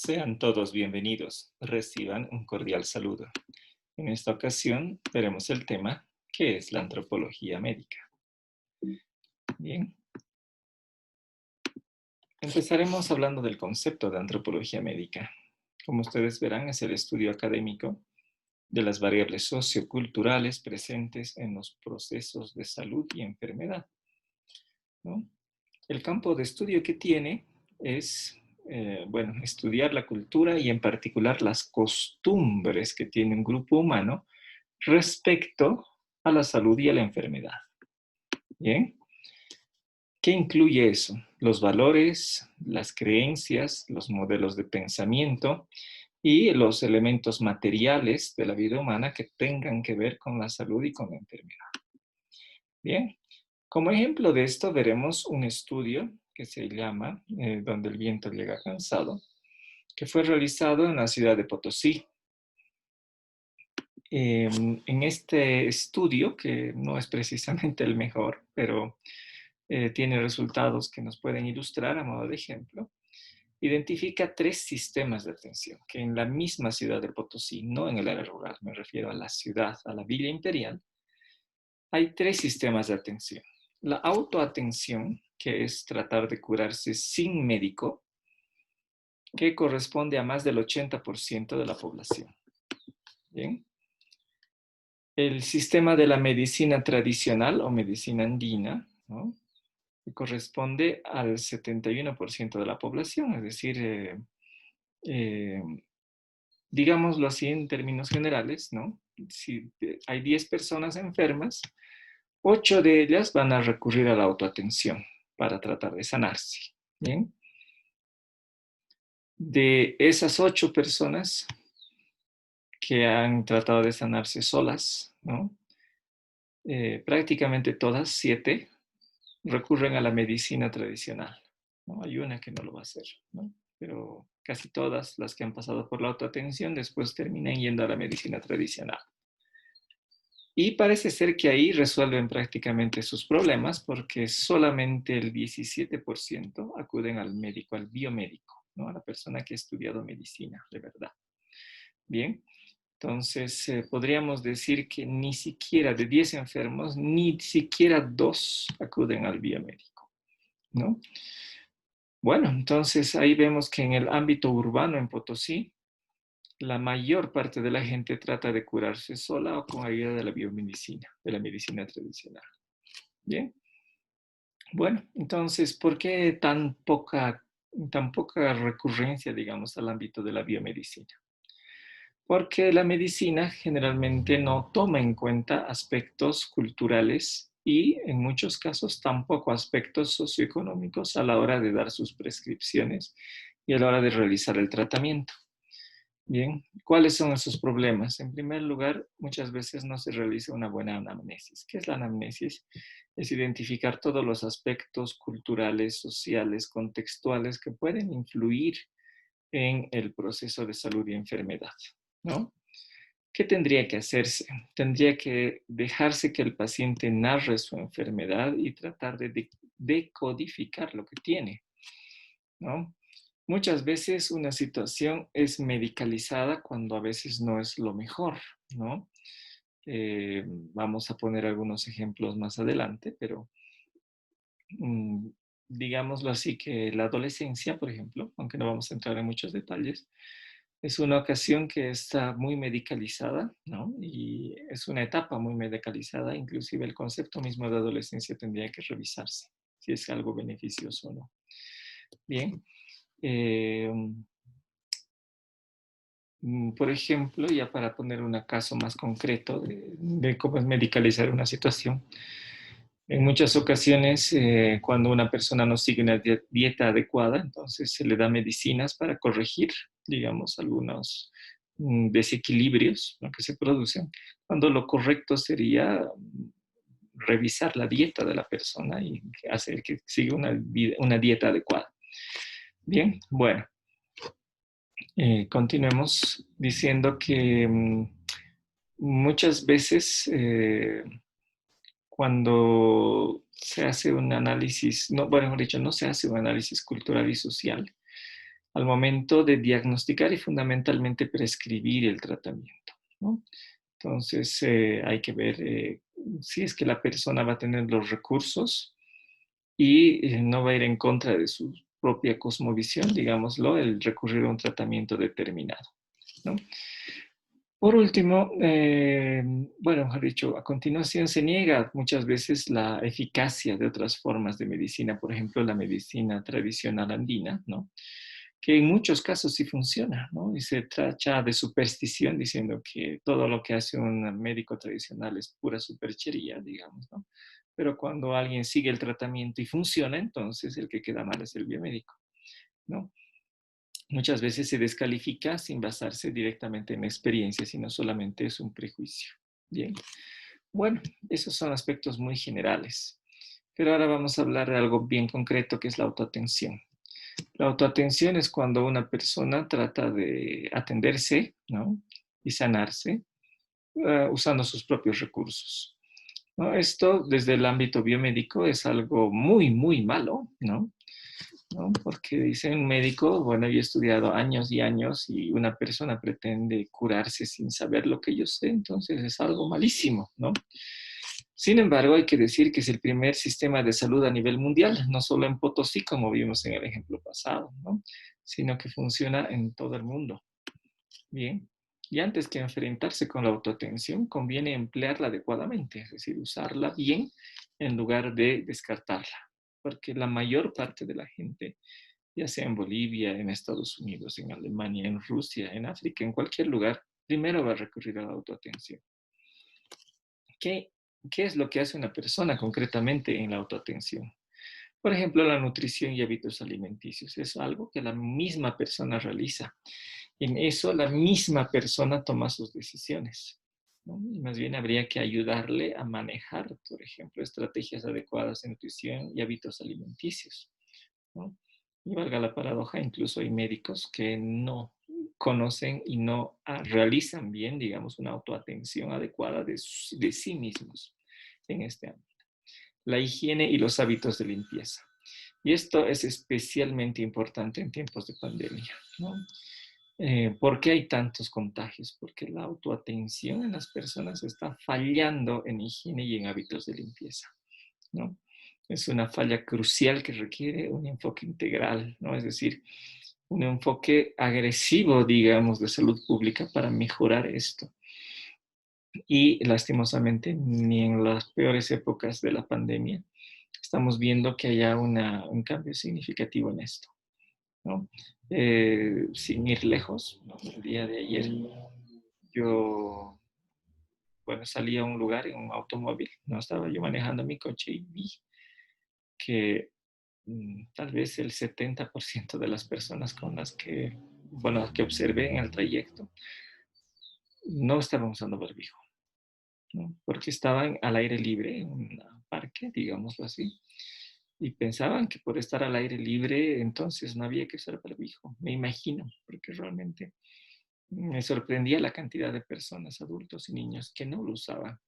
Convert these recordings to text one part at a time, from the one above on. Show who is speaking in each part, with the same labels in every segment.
Speaker 1: Sean todos bienvenidos. Reciban un cordial saludo. En esta ocasión veremos el tema ¿qué es la antropología médica? Bien. Empezaremos hablando del concepto de antropología médica. Como ustedes verán, es el estudio académico de las variables socioculturales presentes en los procesos de salud y enfermedad, ¿no? El campo de estudio que tiene es, estudiar la cultura y en particular las costumbres que tiene un grupo humano respecto a la salud y a la enfermedad. ¿Bien? ¿Qué incluye eso? Los valores, las creencias, los modelos de pensamiento y los elementos materiales de la vida humana que tengan que ver con la salud y con la enfermedad. Bien, como ejemplo de esto veremos un estudio que se llama Donde el viento llega cansado, que fue realizado en la ciudad de Potosí. En este estudio, que no es precisamente el mejor, pero tiene resultados que nos pueden ilustrar a modo de ejemplo, identifica 3 sistemas de atención, que en la misma ciudad de Potosí, no en el área rural, me refiero a la ciudad, a la Villa Imperial, hay 3 sistemas de atención. La autoatención, que es tratar de curarse sin médico, que corresponde a más del 80% de la población. Bien. El sistema de la medicina tradicional o medicina andina, ¿no?, que corresponde al 71% de la población, es decir, eh, digámoslo así en términos generales, ¿no? Si hay 10 personas enfermas, 8 de ellas van a recurrir a la autoatención para tratar de sanarse. ¿Bien? De esas 8 personas que han tratado de sanarse solas, ¿no?, prácticamente todas, 7, recurren a la medicina tradicional, ¿no? Hay una que no lo va a hacer, ¿no? Pero casi todas las que han pasado por la autoatención después terminan yendo a la medicina tradicional. Y parece ser que ahí resuelven prácticamente sus problemas porque solamente el 17% acuden al médico, al biomédico, ¿no?, a la persona que ha estudiado medicina, de verdad. Bien, entonces podríamos decir que ni siquiera de 10 enfermos, ni siquiera 2 acuden al biomédico, ¿no? Bueno, entonces ahí vemos que en el ámbito urbano en Potosí, la mayor parte de la gente trata de curarse sola o con ayuda de la biomedicina, de la medicina tradicional. Bien. Bueno, entonces, ¿por qué tan poca recurrencia, digamos, al ámbito de la biomedicina? Porque la medicina generalmente no toma en cuenta aspectos culturales y en muchos casos tampoco aspectos socioeconómicos a la hora de dar sus prescripciones y a la hora de realizar el tratamiento. Bien, ¿cuáles son esos problemas? En primer lugar, muchas veces no se realiza una buena anamnesis. ¿Qué es la anamnesis? Es identificar todos los aspectos culturales, sociales, contextuales que pueden influir en el proceso de salud y enfermedad, ¿no? ¿Qué tendría que hacerse? Tendría que dejarse que el paciente narre su enfermedad y tratar de decodificar lo que tiene, ¿no? Muchas veces una situación es medicalizada cuando a veces no es lo mejor, ¿no? Vamos a poner algunos ejemplos más adelante, pero mm, digámoslo así, que la adolescencia, por ejemplo, aunque no vamos a entrar en muchos detalles, es una ocasión que está muy medicalizada, ¿no? Y es una etapa muy medicalizada, inclusive el concepto mismo de adolescencia tendría que revisarse, si es algo beneficioso o no. Bien. Eh, por ejemplo, ya para poner un caso más concreto de cómo es medicalizar una situación, en muchas ocasiones cuando una persona no sigue una dieta adecuada, entonces se le da medicinas para corregir, digamos, algunos desequilibrios, ¿no?, que se producen, cuando lo correcto sería revisar la dieta de la persona y hacer que siga una dieta adecuada. Bien, bueno. Continuemos diciendo que muchas veces cuando se hace un análisis, no, bueno, mejor dicho, no se hace un análisis cultural y social, al momento de diagnosticar y fundamentalmente prescribir el tratamiento, ¿no? Entonces, hay que ver si es que la persona va a tener los recursos y no va a ir en contra de su propia cosmovisión, digámoslo, el recurrir a un tratamiento determinado, ¿no? Por último, bueno, mejor dicho, a continuación se niega muchas veces la eficacia de otras formas de medicina, por ejemplo, la medicina tradicional andina, ¿no? Que en muchos casos sí funciona, ¿no? Y se trata de superstición diciendo que todo lo que hace un médico tradicional es pura superchería, digamos, ¿no? Pero cuando alguien sigue el tratamiento y funciona, entonces el que queda mal es el biomédico, ¿no? Muchas veces se descalifica sin basarse directamente en experiencia, sino solamente es un prejuicio. Bien, bueno, esos son aspectos muy generales. Pero ahora vamos a hablar de algo bien concreto que es la autoatención. La autoatención es cuando una persona trata de atenderse, ¿no? Y sanarse usando sus propios recursos, ¿no? Esto desde el ámbito biomédico es algo muy, muy malo, ¿no? ¿No? Porque dice un médico, bueno, yo he estudiado años y años y una persona pretende curarse sin saber lo que yo sé, entonces es algo malísimo, ¿no? Sin embargo, hay que decir que es el primer sistema de salud a nivel mundial, no solo en Potosí, como vimos en el ejemplo pasado, ¿no? Sino que funciona en todo el mundo. Bien. Y antes que enfrentarse con la autoatención, conviene emplearla adecuadamente, es decir, usarla bien en lugar de descartarla, porque la mayor parte de la gente, ya sea en Bolivia, en Estados Unidos, en Alemania, en Rusia, en África, en cualquier lugar, primero va a recurrir a la autoatención. ¿Qué, qué es lo que hace una persona concretamente en la autoatención? Por ejemplo, la nutrición y hábitos alimenticios es algo que la misma persona realiza. En eso la misma persona toma sus decisiones, ¿no? Y más bien habría que ayudarle a manejar, por ejemplo, estrategias adecuadas de nutrición y hábitos alimenticios, ¿no? Y valga la paradoja, incluso hay médicos que no conocen y no realizan bien, digamos, una autoatención adecuada de sí mismos en este ámbito. La higiene y los hábitos de limpieza. Y esto es especialmente importante en tiempos de pandemia, ¿no? ¿Por qué hay tantos contagios? Porque la autoatención en las personas está fallando en higiene y en hábitos de limpieza, ¿no? Es una falla crucial que requiere un enfoque integral, ¿no? Es decir, un enfoque agresivo, digamos, de salud pública para mejorar esto. Y lastimosamente, ni en las peores épocas de la pandemia estamos viendo que haya un cambio significativo en esto, ¿no? Sin ir lejos, ¿no? El día de ayer yo, bueno, salí a un lugar en un automóvil, no estaba yo manejando mi coche y vi que tal vez el 70% de las personas con las que, bueno, que observé en el trayecto, no estaban usando barbijo, ¿no? Porque estaban al aire libre en un parque, digámoslo así, y pensaban que por estar al aire libre entonces no había que usar barbijo, me imagino, porque realmente me sorprendía la cantidad de personas, adultos y niños, que no lo usaban.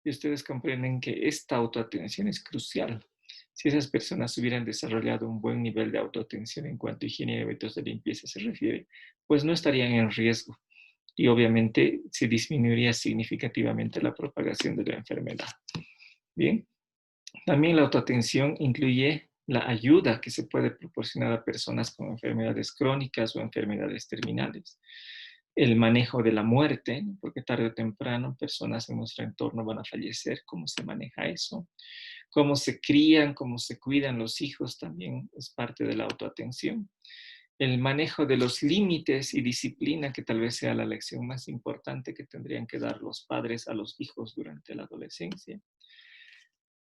Speaker 1: Y ustedes comprenden que esta autoatención es crucial. Si esas personas hubieran desarrollado un buen nivel de autoatención en cuanto a higiene y hábitos de limpieza se refiere, pues no estarían en riesgo y obviamente se disminuiría significativamente la propagación de la enfermedad. Bien, también la autoatención incluye la ayuda que se puede proporcionar a personas con enfermedades crónicas o enfermedades terminales. El manejo de la muerte, porque tarde o temprano personas en nuestro entorno van a fallecer, cómo se maneja eso, cómo se crían, cómo se cuidan los hijos también es parte de la autoatención. El manejo de los límites y disciplina, que tal vez sea la lección más importante que tendrían que dar los padres a los hijos durante la adolescencia.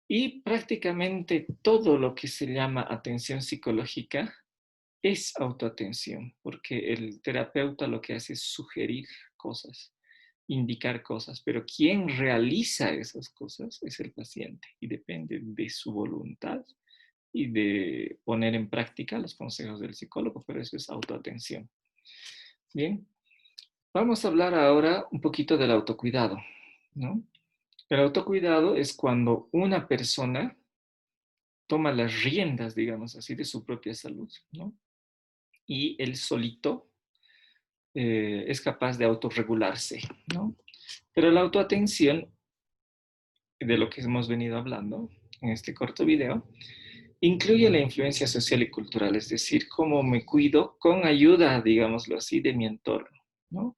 Speaker 1: Y prácticamente todo lo que se llama atención psicológica es autoatención, porque el terapeuta lo que hace es sugerir cosas, indicar cosas, pero quien realiza esas cosas es el paciente y depende de su voluntad y de poner en práctica los consejos del psicólogo, pero eso es autoatención. Bien, vamos a hablar ahora un poquito del autocuidado, ¿no? El autocuidado es cuando una persona toma las riendas, digamos así, de su propia salud, ¿no? y él solito es capaz de autorregularse, ¿no? Pero la autoatención, de lo que hemos venido hablando en este corto video, incluye la influencia social y cultural, es decir, cómo me cuido con ayuda, digámoslo así, de mi entorno, ¿no?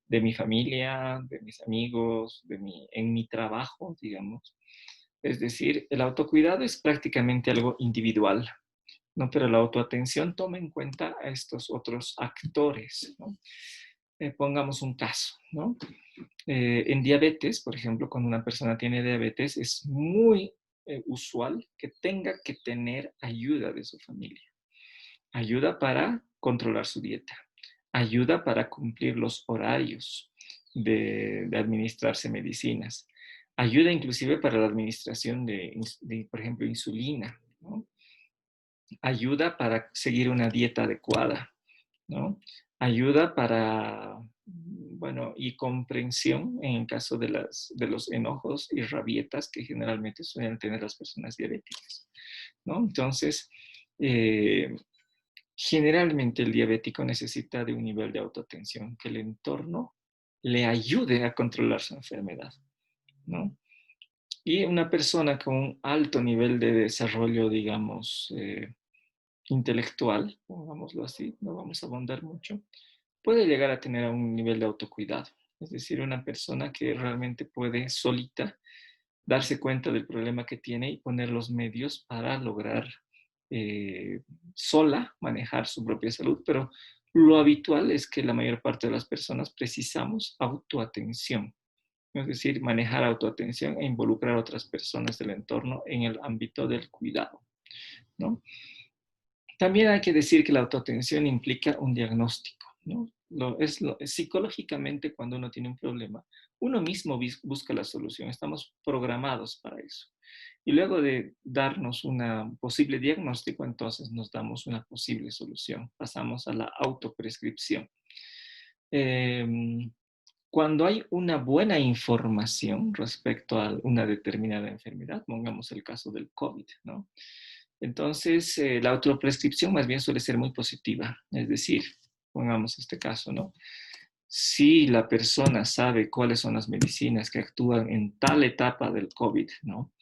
Speaker 1: De mi familia, de mis amigos, en mi trabajo, digamos. Es decir, el autocuidado es prácticamente algo individual, ¿no? Pero la autoatención toma en cuenta a estos otros actores, ¿no? Pongamos un caso, ¿no? En diabetes, por ejemplo, cuando una persona tiene diabetes, es muy usual que tenga que tener ayuda de su familia. Ayuda para controlar su dieta. Ayuda para cumplir los horarios de administrarse medicinas. Ayuda inclusive para la administración por ejemplo, insulina, ¿no? Ayuda para seguir una dieta adecuada, ¿no? Ayuda para, bueno, y comprensión en el caso de los enojos y rabietas que generalmente suelen tener las personas diabéticas, ¿no? Entonces, eh, generalmente el diabético necesita de un nivel de autoatención, que el entorno le ayude a controlar su enfermedad, ¿no? Y una persona con un alto nivel de desarrollo, digamos, intelectual, pongámoslo así, no vamos a abundar mucho, puede llegar a tener un nivel de autocuidado. Es decir, una persona que realmente puede solita darse cuenta del problema que tiene y poner los medios para lograr sola manejar su propia salud, pero lo habitual es que la mayor parte de las personas precisamos autoatención, es decir, manejar autoatención e involucrar a otras personas del entorno en el ámbito del cuidado, ¿no? También hay que decir que la autoatención implica un diagnóstico, ¿no? Psicológicamente, cuando uno tiene un problema, uno mismo busca la solución, estamos programados para eso. Y luego de darnos un posible diagnóstico, entonces nos damos una posible solución, pasamos a la autoprescripción. Cuando hay una buena información respecto a una determinada enfermedad, pongamos el caso del COVID, ¿no? Entonces, la autoprescripción más bien suele ser muy positiva, es decir, pongamos este caso, ¿no? Si la persona sabe cuáles son las medicinas que actúan en tal etapa del COVID, ¿no?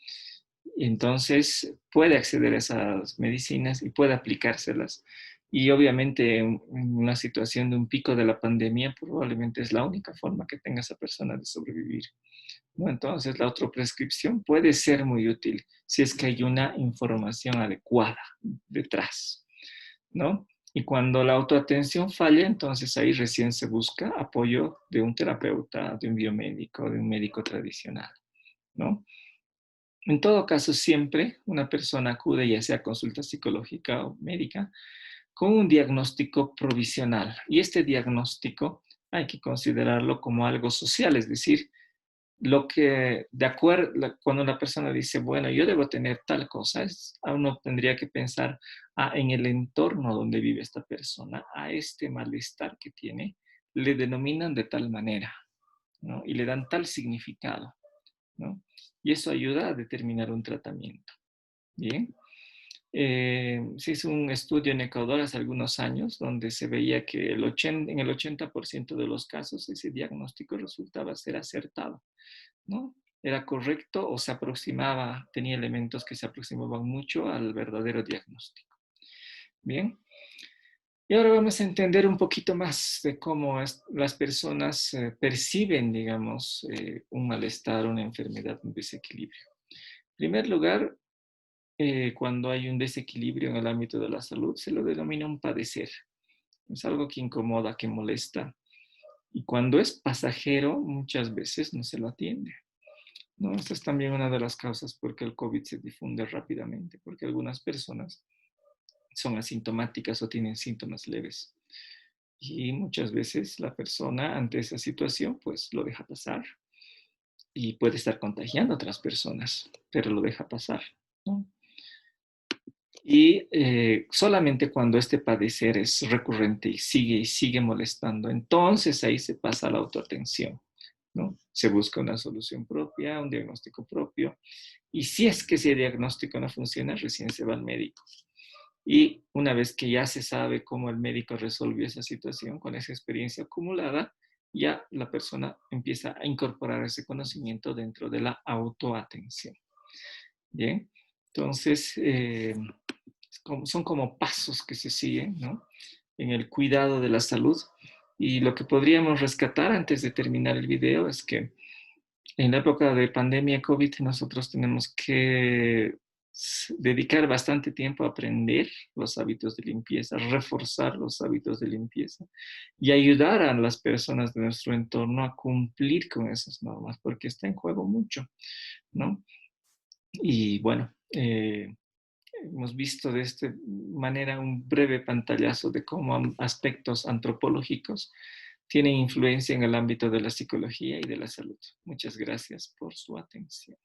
Speaker 1: Entonces puede acceder a esas medicinas y puede aplicárselas. Y obviamente en una situación de un pico de la pandemia, probablemente es la única forma que tenga esa persona de sobrevivir, ¿no? Entonces la autoprescripción puede ser muy útil si es que hay una información adecuada detrás, ¿no? Y cuando la autoatención falla, entonces ahí recién se busca apoyo de un terapeuta, de un biomédico, de un médico tradicional, ¿no? En todo caso, siempre una persona acude, ya sea a consulta psicológica o médica, con un diagnóstico provisional. Y este diagnóstico hay que considerarlo como algo social, es decir, lo que, de acuerdo, cuando una persona dice, bueno, yo debo tener tal cosa, uno tendría que pensar en el entorno donde vive esta persona, a este malestar que tiene, le denominan de tal manera, ¿no? Y le dan tal significado, ¿no? Y eso ayuda a determinar un tratamiento. Bien. Se hizo un estudio en Ecuador hace algunos años donde se veía que en el 80% de los casos ese diagnóstico resultaba ser acertado, ¿no? Era correcto o se aproximaba, tenía elementos que se aproximaban mucho al verdadero diagnóstico. Bien. Y ahora vamos a entender un poquito más de cómo las personas perciben, digamos, un malestar, una enfermedad, un desequilibrio. En primer lugar, cuando hay un desequilibrio en el ámbito de la salud, se lo denomina un padecer. Es algo que incomoda, que molesta. Y cuando es pasajero, muchas veces no se lo atiende, ¿no? Esta es también una de las causas por qué el COVID se difunde rápidamente, porque algunas personas son asintomáticas o tienen síntomas leves. Y muchas veces la persona ante esa situación, pues lo deja pasar y puede estar contagiando a otras personas, pero lo deja pasar, ¿no? Y solamente cuando este padecer es recurrente y sigue molestando, entonces ahí se pasa a la autoatención, ¿no? Se busca una solución propia, un diagnóstico propio, y si es que ese diagnóstico no funciona, recién se va al médico. Y una vez que ya se sabe cómo el médico resolvió esa situación con esa experiencia acumulada, ya la persona empieza a incorporar ese conocimiento dentro de la autoatención. Bien, entonces son como pasos que se siguen, ¿no? En el cuidado de la salud. Y lo que podríamos rescatar antes de terminar el video es que en la época de pandemia COVID nosotros tenemos que dedicar bastante tiempo a aprender los hábitos de limpieza, reforzar los hábitos de limpieza y ayudar a las personas de nuestro entorno a cumplir con esas normas, porque está en juego mucho, ¿no? Y bueno, hemos visto de esta manera un breve pantallazo de cómo aspectos antropológicos tienen influencia en el ámbito de la psicología y de la salud. Muchas gracias por su atención.